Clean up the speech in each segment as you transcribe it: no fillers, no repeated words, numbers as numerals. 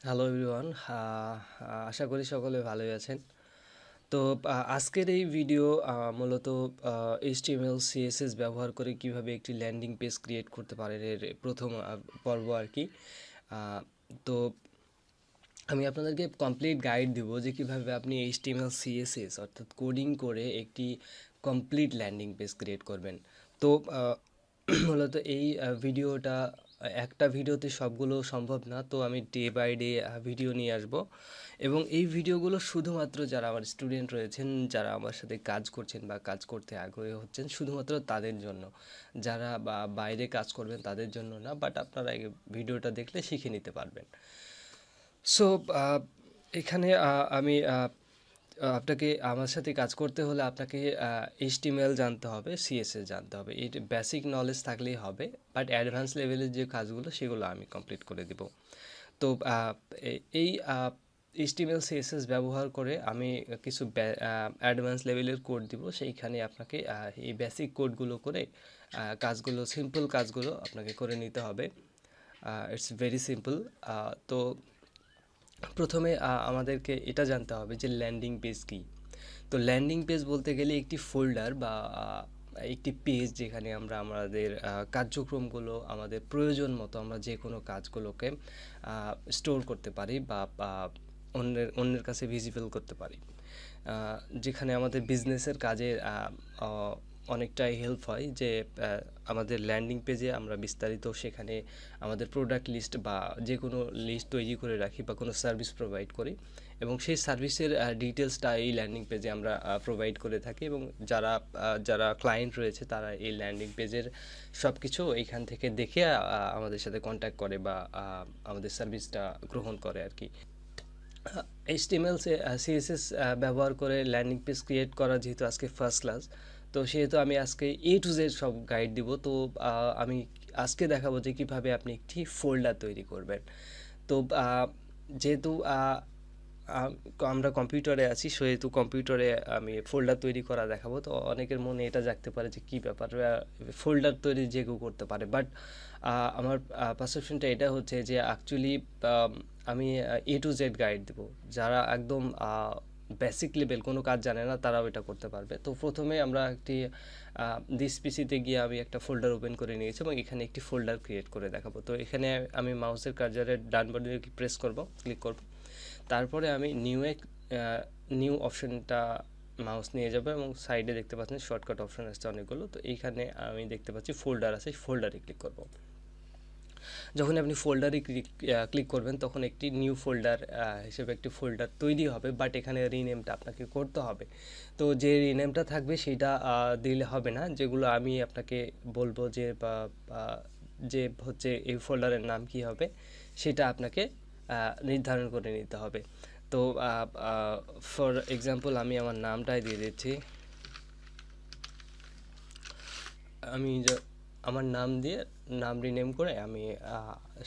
Hello everyone, আশা করি সকলে ভালোই আছেন। তো আজকের এই ভিডিও মূলত HTML CSS ব্যবহার করে কিভাবে একটি ল্যান্ডিং পেজ ক্রিয়েট করতে পারেন এর প্রথম পর্ব আর কি। আহ, তো আমি আপনাদেরকে কমপ্লিট গাইড দিব যে কিভাবে আপনি HTML CSS অর্থাৎ কোডিং করে একটি কমপ্লিট ল্যান্ডিং পেজ ক্রিয়েট করবেন। তো মূলত এই ভিডিওটা একটা ভিডিওতে সবগুলো সম্ভব না, তো আমি ডে বাই ডে ভিডিও নিয়ে আসব এবং এই ভিডিওগুলো শুধুমাত্র যারা আমার স্টুডেন্ট রয়েছেন, যারা আমার সাথে কাজ করছেন বা কাজ করতে আগ্রহী হচ্ছেন, শুধুমাত্র তাদের জন্য। যারা বাইরে কাজ করবেন তাদের জন্য না, বাট আপনারা এই ভিডিওটা দেখলে শিখে নিতে পারবেন। সো এখানে আমি আপনাকে আমার সাথে কাজ করতে হলে আপনাকে HTML জানতে হবে, CSS জানতে হবে। এই বেসিক নলেজ থাকলেই হবে, বাট অ্যাডভান্স লেভেলের যে কাজগুলো সেগুলো আমি কমপ্লিট করে দেব। তো এই HTML CSS ব্যবহার করে আমি কিছু অ্যাডভান্স লেভেলের কোড দিব, সেইখানে আপনাকে এই বেসিক কোডগুলো করে কাজগুলো, সিম্পল কাজগুলো আপনাকে করে নিতে হবে। It's very simple. তো প্রথমে আমাদেরকে এটা জানতে হবে যে ল্যান্ডিং পেজ কী। তো ল্যান্ডিং পেজ বলতে গেলে একটি ফোল্ডার বা একটি পেজ যেখানে আমরা আমাদের কার্যক্রমগুলো আমাদের প্রয়োজন মতো আমরা যে কোনো কাজগুলোকে স্টোর করতে পারি বা অন্যের কাছে ভিজিবল করতে পারি। যেখানে আমাদের বিজনেসের কাজে অনেকটাই হেল্প হয় যে আমাদের ল্যান্ডিং পেজে আমরা বিস্তারিত সেখানে আমাদের প্রোডাক্ট লিস্ট বা যে কোনো লিস্ট তৈরি করে রাখি বা কোনো সার্ভিস প্রোভাইড করি, এবং সেই সার্ভিসের ডিটেলসটা এই ল্যান্ডিং পেজে আমরা প্রোভাইড করে থাকি, এবং যারা ক্লায়েন্ট রয়েছে তারা এই ল্যান্ডিং পেজের সব কিছু এইখান থেকে দেখে আমাদের সাথে কন্ট্যাক্ট করে বা আমাদের সার্ভিসটা গ্রহণ করে আর কি। HTML CSS ব্যবহার করে ল্যান্ডিং পেজ ক্রিয়েট করা যেহেতু আজকে ফার্স্ট ক্লাস, তো সেহেতু আমি আজকে A to Z সব গাইড দিব। তো আমি আজকে দেখাবো যে কীভাবে আপনি একটি ফোল্ডার তৈরি করবেন। তো যেহেতু আমরা কম্পিউটারে আছি, সেহেতু কম্পিউটারে আমি ফোল্ডার তৈরি করা দেখাবো। তো অনেকের মনে এটা জাগতে পারে যে কী ব্যাপার, ফোল্ডার তৈরি যে কেউ করতে পারে, বাট আমার পারসেপশনটা এটা হচ্ছে যে অ্যাকচুয়ালি আমি A to Z গাইড দেবো। যারা একদম বেসিক লেভেল কোনো কাজ জানে না তারাও এটা করতে পারবে। তো প্রথমে আমরা একটি দিস পিসিতে গিয়ে আমি একটা ফোল্ডার ওপেন করে নিয়েছি এবং এখানে একটি ফোল্ডার ক্রিয়েট করে দেখাবো। তো এখানে আমি মাউসের কার্সারের ডান বাটনে প্রেস করব, ক্লিক করব, তারপরে আমি নিউ অপশনটা মাউস নিয়ে যাবো এবং সাইডে দেখতে পাচ্ছেন শর্টকাট অপশন আসছে অনেকগুলো। তো এইখানে আমি দেখতে পাচ্ছি ফোল্ডার আছে, ফোল্ডারে ক্লিক করব। যখন আপনি ফোল্ডারে ক্লিক করবেন তখন একটি নিউ ফোল্ডার হিসেবে একটি ফোল্ডার তৈরি হবে, বাট এখানে রিনেমটা আপনাকে করতে হবে। তো যে রিনেমটা থাকবে সেটা দিলে হবে না, যেগুলো আমি আপনাকে বলবো যে যে হচ্ছে এই ফোল্ডারের নাম কি হবে সেটা আপনাকে নির্ধারণ করে নিতে হবে। তো ফর এক্সাম্পল আমি আমার নামটাই দিয়ে দিচ্ছি। আমি আমার নাম দিয়ে নাম রিনেম করে আমি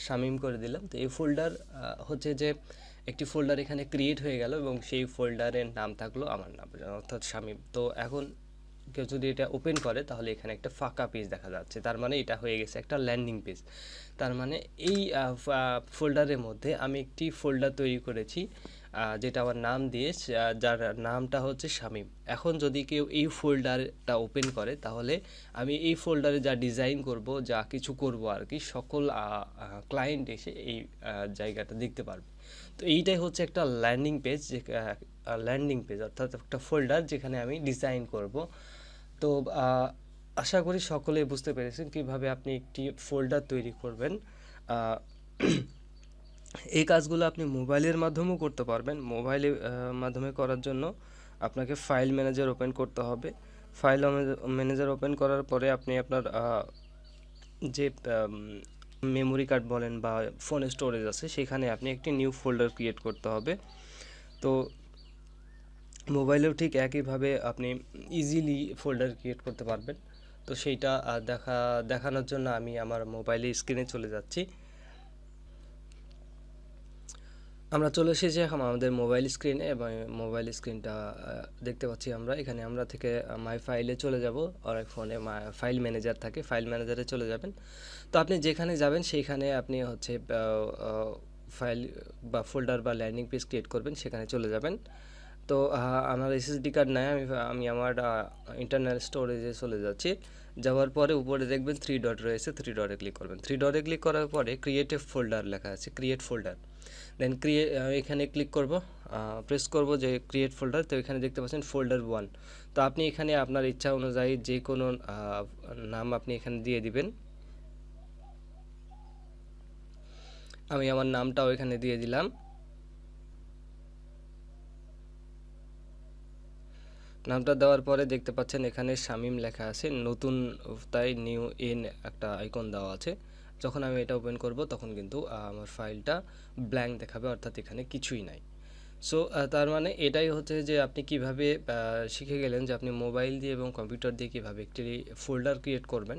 শামীম করে দিলাম। তো এই ফোল্ডার হচ্ছে যে একটি ফোল্ডার এখানে ক্রিয়েট হয়ে গেল এবং সেই ফোল্ডারের নাম থাকলো আমার নাম, অর্থাৎ শামীম। তো এখন কেউ যদি এটা ওপেন করে তাহলে এখানে একটা ফাঁকা পেজ দেখা যাচ্ছে, তার মানে এটা হয়ে গেছে একটা ল্যান্ডিং পেজ। তার মানে এই ফোল্ডারের মধ্যে আমি একটি ফোল্ডার তৈরি করেছি যেটা আমার নাম দিয়ে, যার নামটা হচ্ছে শামীম। এখন যদি কেউ এই ফোল্ডারটা ওপেন করে তাহলে আমি এই ফোল্ডারে যা ডিজাইন করব, যা কিছু করব আর কি, সকল ক্লায়েন্ট এসে এই জায়গাটা দেখতে পারবে। তো এইটাই হচ্ছে একটা ল্যান্ডিং পেজ, যে ল্যান্ডিং পেজ অর্থাৎ একটা ফোল্ডার যেখানে আমি ডিজাইন করব। তো আশা করি সকলে বুঝতে পেরেছেন কিভাবে আপনি একটি ফোল্ডার তৈরি করবেন। এই কাজগুলো আপনি মোবাইলের মাধ্যমেও করতে পারবেন। মোবাইলের মাধ্যমে করার জন্য আপনাকে ফাইল ম্যানেজার ওপেন করতে হবে। ফাইল ম্যানেজার ওপেন করার পরে আপনি আপনার যে মেমোরি কার্ড বলেন বা ফোন স্টোরেজ আছে সেখানে আপনি একটি নিউ ফোল্ডার ক্রিয়েট করতে হবে। তো মোবাইলেও ঠিক একইভাবে আপনি ইজিলি ফোল্ডার ক্রিয়েট করতে পারবেন। তো সেইটা দেখানোর জন্য আমি আমার মোবাইলের স্ক্রিনে চলে যাচ্ছি। আমরা চলে এসেছি এখন আমাদের মোবাইল স্ক্রিনে, এবং মোবাইল স্ক্রিনটা দেখতে পাচ্ছি আমরা এখানে। আমরা থেকে মাই ফাইলে চলে যাব, অনেক ফোনে ফাইল ম্যানেজার থাকে, ফাইল ম্যানেজারে চলে যাবেন। তো আপনি যেখানে যাবেন সেইখানে আপনি হচ্ছে ফাইল বা ফোল্ডার বা ল্যান্ডিং পেজ ক্রিয়েট করবেন সেখানে চলে যাবেন। তো আমার এসএসডি কার্ড নাই, আমি আমার ইন্টারনাল স্টোরেজে চলে যাচ্ছি। যাওয়ার পরে উপরে দেখবেন 3 ডট রয়েছে, 3 ডটে ক্লিক করবেন। 3 ডটে ক্লিক করার পরে ক্রিয়েট এ ফোল্ডার লেখা আছে, ক্রিয়েট ফোল্ডার। দেন এখানে ক্লিক করব, প্রেস করব যে ক্রিয়েট ফোল্ডার। তো এখানে দেখতে পাচ্ছেন ফোল্ডার 1। তো আপনি এখানে আপনার ইচ্ছা অনুযায়ী যে কোনো নাম আপনি এখানে দিয়ে দিবেন। আমি আমার নামটাও এখানে দিয়ে দিলাম। নামটা দেওয়ার পরে দেখতে পাচ্ছেন এখানে শামিম লেখা আছে, নতুন তাই নিউ এন একটা আইকন দেওয়া আছে। যখন আমি এটা ওপেন করব তখন কিন্তু আমার ফাইলটা ব্ল্যাঙ্ক দেখাবে, অর্থাৎ এখানে কিছুই নাই। সো তার মানে এটাই হচ্ছে যে আপনি কিভাবে শিখে গেলেন যে আপনি মোবাইল দিয়ে এবং কম্পিউটার দিয়ে কিভাবে একটি ফোল্ডার ক্রিয়েট করবেন।